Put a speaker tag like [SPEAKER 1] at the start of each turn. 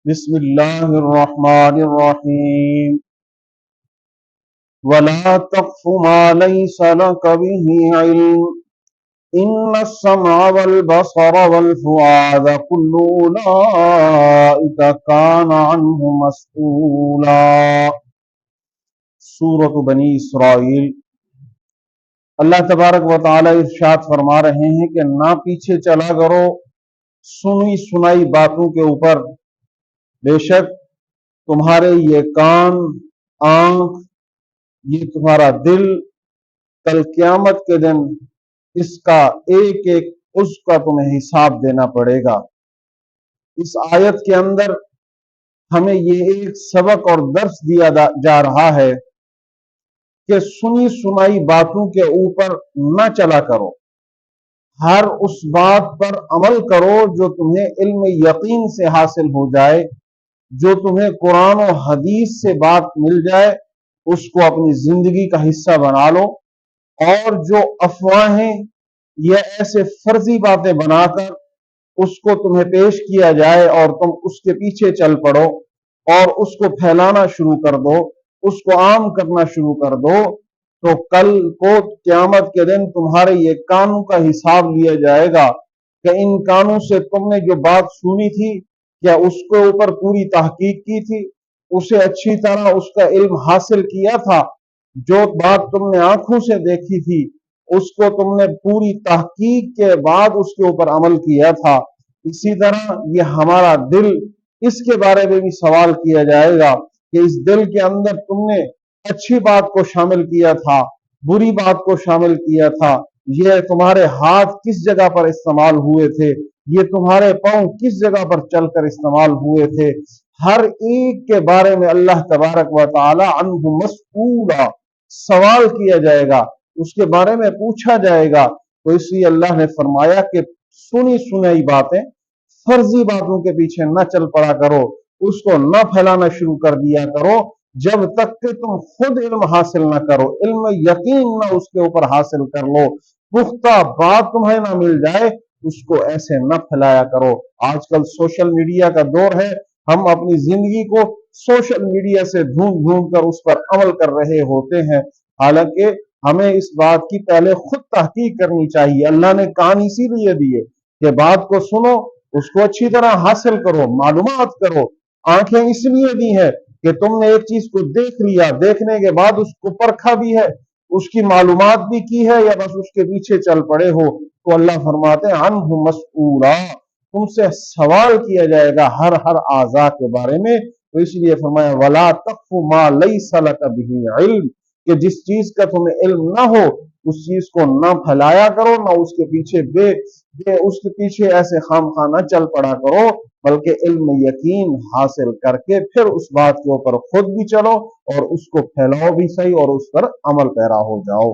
[SPEAKER 1] بسم اللہ الرحمن الرحیم ولا تقف ما ليس لك به علم ان السمع والبصر والفؤاد كل اولئك كان عنه مسئولا۔ سورۃ بنی اسرائیل۔ اللہ تبارک و تعالی ارشاد فرما رہے ہیں کہ نہ پیچھے چلا کرو سنی سنائی باتوں کے اوپر، بے شک تمہارے یہ کان، آنکھ، یہ تمہارا دل کل قیامت کے دن اس کا ایک ایک اس کا تمہیں حساب دینا پڑے گا۔ اس آیت کے اندر ہمیں یہ ایک سبق اور درس دیا جا رہا ہے کہ سنی سنائی باتوں کے اوپر نہ چلا کرو، ہر اس بات پر عمل کرو جو تمہیں علم یقین سے حاصل ہو جائے، جو تمہیں قرآن و حدیث سے بات مل جائے اس کو اپنی زندگی کا حصہ بنا لو، اور جو افواہیں یا ایسے فرضی باتیں بنا کر اس کو تمہیں پیش کیا جائے اور تم اس کے پیچھے چل پڑو اور اس کو پھیلانا شروع کر دو، اس کو عام کرنا شروع کر دو، تو کل کو قیامت کے دن تمہارے یہ کانوں کا حساب لیا جائے گا کہ ان کانوں سے تم نے جو بات سنی تھی کیا اس کے اوپر پوری تحقیق کی تھی، اسے اچھی طرح اس کا علم حاصل کیا تھا، جو بات تم نے آنکھوں سے دیکھی تھی اس کو تم نے پوری تحقیق کے بعد اس کے اوپر عمل کیا تھا۔ اسی طرح یہ ہمارا دل، اس کے بارے میں بھی سوال کیا جائے گا کہ اس دل کے اندر تم نے اچھی بات کو شامل کیا تھا، بری بات کو شامل کیا تھا، یہ تمہارے ہاتھ کس جگہ پر استعمال ہوئے تھے، یہ تمہارے پاؤں کس جگہ پر چل کر استعمال ہوئے تھے۔ ہر ایک کے بارے میں اللہ تبارک و تعالی عنہ مسئولا، سوال کیا جائے گا، اس کے بارے میں پوچھا جائے گا۔ تو اس لیے اللہ نے فرمایا کہ سنی سنائی باتیں، فرضی باتوں کے پیچھے نہ چل پڑا کرو، اس کو نہ پھیلانا شروع کر دیا کرو جب تک کہ تم خود علم حاصل نہ کرو، علم یقین نہ اس کے اوپر حاصل کر لو، پختہ بات تمہیں نہ مل جائے، اس کو ایسے نہ پھیلایا کرو۔ آج کل سوشل میڈیا کا دور ہے، ہم اپنی زندگی کو سوشل میڈیا سے ڈھونڈ ڈھونڈ کر اس پر عمل کر رہے ہوتے ہیں، حالانکہ ہمیں اس بات کی پہلے خود تحقیق کرنی چاہیے۔ اللہ نے کان اسی لیے دیے کہ بات کو سنو، اس کو اچھی طرح حاصل کرو، معلومات کرو۔ آنکھیں اس لیے دی ہے کہ تم نے ایک چیز کو دیکھ لیا، دیکھنے کے بعد اس کو پرکھا بھی ہے، اس کی معلومات بھی کی ہے، یا بس اس کے پیچھے چل پڑے ہو۔ تو اللہ فرماتے ہیں عنہ مسئولا، تم سے سوال کیا جائے گا ہر اعضاء کے بارے میں۔ تو اس لیے فرمایا ولا تقف ما لیس لک بہ علم، کہ جس چیز کا تمہیں علم نہ ہو اس چیز کو نہ پھیلایا کرو، نہ اس کے پیچھے ایسے خام خواہ نہ چل پڑا کرو، بلکہ علم یقین حاصل کر کے پھر اس بات کے اوپر خود بھی چلو اور اس کو پھیلاؤ بھی صحیح اور اس پر عمل پیرا ہو جاؤ۔